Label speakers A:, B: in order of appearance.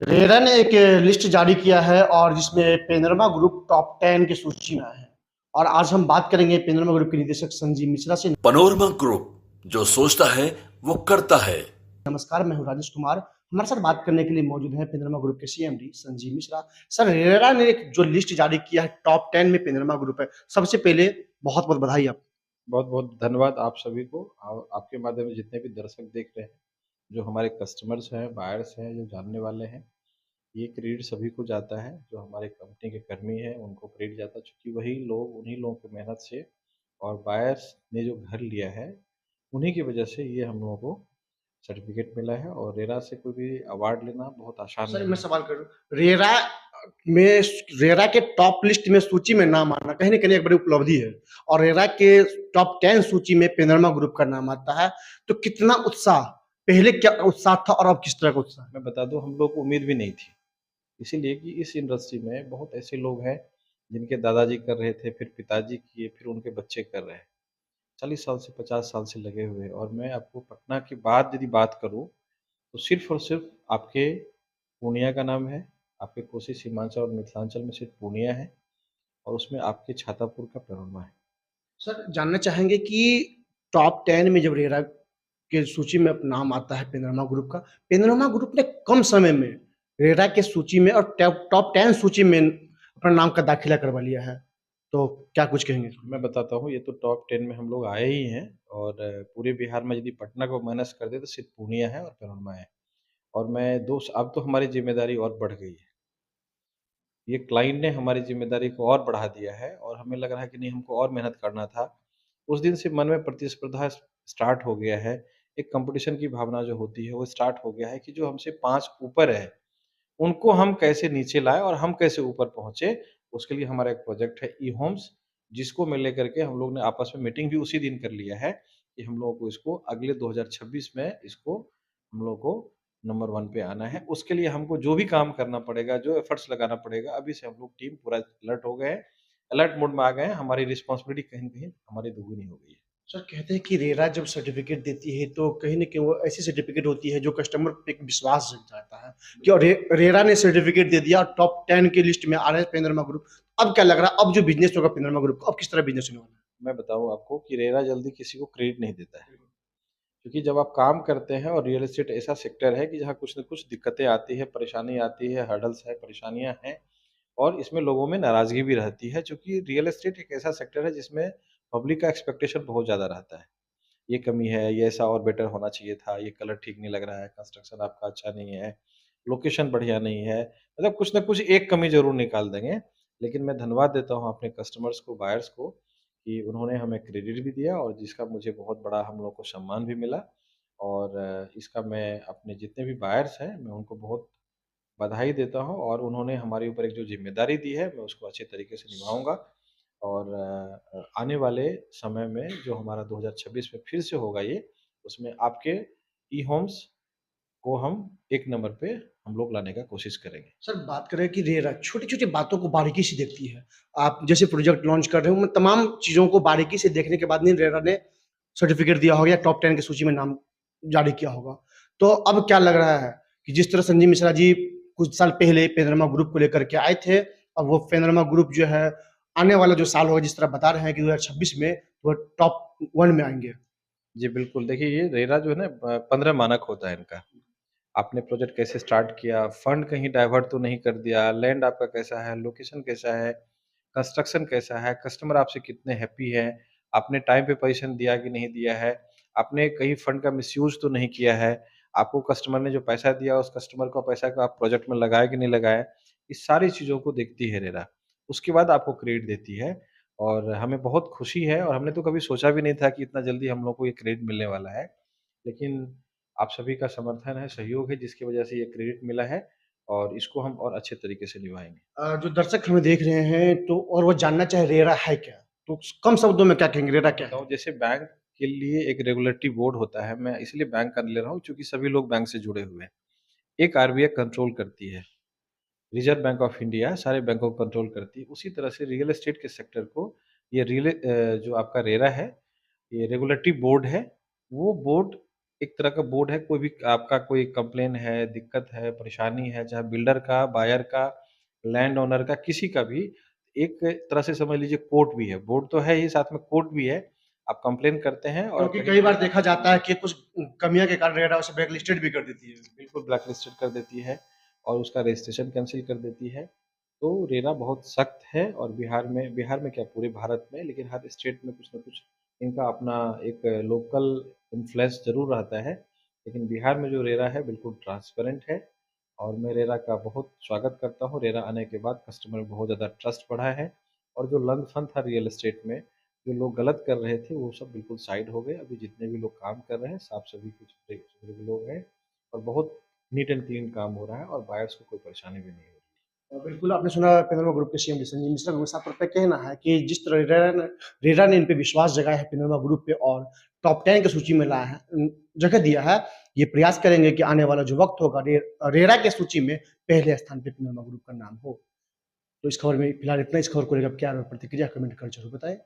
A: RERA ने एक list जारी किया है और जिसमें पेनोरमा ग्रुप टॉप 10 की सूची में है। और आज हम बात करेंगे पेनोरमा ग्रुप के निदेशक संजीव मिश्रा से।
B: पनोरमा ग्रुप जो सोचता है वो करता है।
A: नमस्कार, मैं हूं राजेश कुमार। हमारे साथ बात करने के लिए मौजूद हैं पेनोरमा ग्रुप के CMD Sanjeev Mishra. Sir, RERA ने एक जो लिस्ट जारी किया है, टॉप 10 में पेनोरमा ग्रुप है। सबसे पहले बहुत बहुत बधाई आप।
C: बहुत बहुत धन्यवाद आप सभी को। आपके माध्यम से जितने भी दर्शक देख रहे हैं, जो हमारे कस्टमर्स हैं, बायर्स हैं, जो जानने वाले हैं, ये क्रेडिट सभी को जाता है। जो हमारे कंपनी के कर्मी हैं उनको क्रेडिट जाता है, क्योंकि वही लोग उन्हीं लोगों की मेहनत से और बायर्स ने जो घर लिया है उन्हीं की वजह से ये हम लोगों को सर्टिफिकेट मिला है। और रेरा से कोई भी अवार्ड लेना बहुत आसान
A: सर,
C: नहीं
A: मैं
C: है।
A: सवाल करूं, रेरा में रेरा के टॉप लिस्ट में सूची में नाम आना कहीं ना कहीं एक बड़ी उपलब्धि है। और रेरा के टॉप 10 सूची में पेनोरमा ग्रुप का नाम आता है, तो कितना उत्साह, पहले क्या उत्साह था और अब किस तरह का उत्साह है?
C: मैं बता दूं, हम लोग को उम्मीद भी नहीं थी, इसीलिए कि इस इंडस्ट्री में बहुत ऐसे लोग हैं जिनके दादाजी कर रहे थे, फिर पिताजी किए, फिर उनके बच्चे कर रहे हैं। 40 साल से 50 साल से लगे हुए हैं। और मैं आपको पटना की बात यदि बात करूँ, तो सिर्फ़ और सिर्फ़ आपके पूर्णिया का नाम है। आपके कोसी, सीमांचल और मिथिलांचल में सिर्फ़ पूर्णिया है, और उसमें आपके छातापुर का पेरोलमा है।
A: सर, जानना चाहेंगे कि टॉप 10 में जब रेरा के सूची में नाम आता है पेनोरमा ग्रुप का, पेनोरमा ग्रुप ने कम समय में रेरा के सूची में और टॉप 10 सूची में अपना नाम का दाखिला करवा लिया है, तो क्या कुछ कहेंगे?
C: मैं बताता हूँ, ये तो टॉप 10 में हम लोग आए ही हैं। और पूरे बिहार में यदि पटना को माइनस कर दें तो सिर्फ़ पूर्णिया है और पेरोलमा है। और मैं दो अब तो हमारी ज़िम्मेदारी और बढ़ गई है। ये क्लाइंट ने हमारी ज़िम्मेदारी को और बढ़ा दिया है, और हमें लग रहा है कि नहीं, हमको और मेहनत करना था। उस दिन से मन में प्रतिस्पर्धा स्टार्ट हो गया है। एक कॉम्पिटिशन की भावना जो होती है वो स्टार्ट हो गया है कि जो हमसे 5 ऊपर है, उनको हम कैसे नीचे लाएँ और हम कैसे ऊपर पहुँचे। उसके लिए हमारा एक प्रोजेक्ट है ई-होम्स, जिसको मैं लेकर के हम लोग ने आपस में मीटिंग भी उसी दिन कर लिया है कि हम लोगों को इसको अगले 2026 में इसको हम लोगों को नंबर 1 पे आना है। उसके लिए हमको जो भी काम करना पड़ेगा, जो एफर्ट्स लगाना पड़ेगा, अभी से हम लोग टीम पूरा अलर्ट हो गए हैं, अलर्ट मोड में आ गए हैं। हमारी रिस्पॉन्सिबिलिटी कहीं न कहीं हमारी दुगुनी हो गई है।
A: सर, कहते हैं कि रेरा जब सर्टिफिकेट देती है तो कहीं न कहीं वो ऐसी सर्टिफिकेट होती है जो कस्टमर पे एक विश्वास जग जाता है कि और रेरा ने सर्टिफिकेट दे दिया और टॉप 10 की लिस्ट में आ रहे हैं पेनोरमा ग्रुप। अब क्या लग रहा है, अब जो बिज़नेस होगा पेनोरमा ग्रुप का, अब किस तरह बिज़नेस होने वाला है?
C: मैं बताऊँ आपको कि रेरा जल्दी किसी को क्रेडिट नहीं देता है। क्योंकि जब आप काम करते हैं, और रियल एस्टेट ऐसा सेक्टर है कि जहाँ कुछ न कुछ दिक्कतें आती है, परेशानी आती है, हर्डल्स है, परेशानियाँ हैं, और इसमें लोगों में नाराज़गी भी रहती है, चूँकि रियल एस्टेट एक ऐसा सेक्टर है जिसमें पब्लिक का एक्सपेक्टेशन बहुत ज़्यादा रहता है। ये कमी है, ये ऐसा और बेटर होना चाहिए था, ये कलर ठीक नहीं लग रहा है, कंस्ट्रक्शन आपका अच्छा नहीं है, लोकेशन बढ़िया नहीं है, मतलब कुछ न कुछ एक कमी ज़रूर निकाल देंगे। लेकिन मैं धन्यवाद देता हूँ अपने कस्टमर्स को, बायर्स को, कि उन्होंने हमें क्रेडिट भी दिया और जिसका मुझे बहुत बड़ा हम लोगों को सम्मान भी मिला। और इसका मैं अपने जितने भी बायर्स हैं, मैं उनको बहुत बधाई देता हूँ, और उन्होंने हमारे ऊपर एक जो ज़िम्मेदारी दी है, मैं उसको अच्छे तरीके से निभाऊँगा। और आने वाले समय में जो हमारा 2026 में फिर से होगा ये, उसमें आपके ई-होम्स को हम एक नंबर पे हम लोग लाने का कोशिश करेंगे।
A: सर, बात करें कि रेरा छोटी-छोटी बातों को बारीकी से देखती है। आप जैसे प्रोजेक्ट लॉन्च कर रहे हो, मैं तमाम चीज़ों को बारीकी से देखने के बाद नहीं रेरा ने सर्टिफिकेट दिया होगा या टॉप 10 की सूची में नाम जारी किया होगा। तो अब क्या लग रहा है कि जिस तरह संजीव मिश्रा जी कुछ साल पहले पेनोरमा ग्रुप को लेकर के आए थे, अब वो पेनोरमा ग्रुप जो है आने वाला जो साल होगा जिस तरह बता रहे हैं कि 2026 में वो टॉप 1 में आएँगे।
C: जी, बिल्कुल। देखिए, ये रेरा जो है ना, 15 मानक होता है इनका। आपने प्रोजेक्ट कैसे स्टार्ट किया, फंड कहीं डाइवर्ट तो नहीं कर दिया, लैंड आपका कैसा है, लोकेशन कैसा है, कंस्ट्रक्शन कैसा है, कस्टमर आपसे कितने हैप्पी हैं, आपने टाइम पे पोज़ीशन दिया कि नहीं दिया है, आपने कहीं फंड का मिसयूज़ तो नहीं किया है, आपको कस्टमर ने जो पैसा दिया उस कस्टमर का पैसा को आप प्रोजेक्ट में लगाए कि नहीं लगाए, इस सारी चीज़ों को देखती है रेरा। उसके बाद आपको क्रेडिट देती है, और हमें बहुत खुशी है, और हमने तो कभी सोचा भी नहीं था कि इतना जल्दी हम लोग को ये क्रेडिट मिलने वाला है। लेकिन आप सभी का समर्थन है, सहयोग है, जिसकी वजह से ये क्रेडिट मिला है, और इसको हम और अच्छे तरीके से निभाएँगे।
A: जो दर्शक हमें देख रहे हैं तो और वो जानना चाहे रेरा है क्या? तो कम शब्दों में क्या कहेंगे, रेरा क्या है?
C: बताऊँ, जैसे बैंक के लिए एक रेगुलेटरी बोर्ड होता है, मैं इसलिए बैंक का ले रहा हूँ क्योंकि सभी लोग बैंक से जुड़े हुए हैं। एक आरबीआई कंट्रोल करती है, रिज़र्व बैंक ऑफ इंडिया सारे बैंकों को कंट्रोल करती है। उसी तरह से रियल एस्टेट के सेक्टर को जो आपका रेरा है, ये रेगुलेटरी बोर्ड है। वो बोर्ड एक तरह का बोर्ड है, कोई भी आपका कोई कंप्लेन है, दिक्कत है, परेशानी है, चाहे बिल्डर का, बायर का, लैंड ओनर का, किसी का भी, एक तरह से समझ लीजिए कोर्ट भी है। बोर्ड तो है ही, साथ में कोर्ट भी है। आप कंप्लेन करते हैं और
A: क्योंकि
C: कहीं
A: कई बार देखा जाता है कि कुछ कमियां के कारण रेरा उसे ब्लैकलिस्टेड भी कर देती है।
C: बिल्कुल ब्लैक लिस्टेड कर देती है और उसका रजिस्ट्रेशन कैंसल कर देती है। तो रेरा बहुत सख्त है और बिहार में क्या पूरे भारत में, लेकिन हर स्टेट में कुछ न कुछ इनका अपना एक लोकल इन्फ्लुएंस ज़रूर रहता है। लेकिन बिहार में जो रेरा है बिल्कुल ट्रांसपेरेंट है और मैं रेरा का बहुत स्वागत करता हूँ। रेरा आने के बाद कस्टमर में बहुत ज़्यादा ट्रस्ट बढ़ा है और जो लंद-फंद था रियल एस्टेट में, जो लोग गलत कर रहे थे, वो सब बिल्कुल साइड हो गए। अभी जितने भी लोग काम कर रहे हैं, साफ-सफाई के सुथरे लोग हैं और बहुत नीट एंड क्लीन काम हो रहा है और बायर्स को कोई परेशानी भी नहीं हो रही।
A: बिल्कुल आपने सुना पेनोरमा ग्रुप के सीएम संजीव मिश्रा का साफ तौर पे कहना है कि जिस तरह रेरा ने इन पे विश्वास जगाया है पेनोरमा ग्रुप पे और टॉप 10 की सूची में लाया है, जगह दिया है, ये प्रयास करेंगे कि आने वाला जो वक्त होगा रेरा की सूची में पहले स्थान पे पेनोरमा ग्रुप का नाम हो। तो इस खबर में फिलहाल इतना। इस खबर को लेकर क्या प्रतिक्रिया कमेंट कर जरूर बताएं।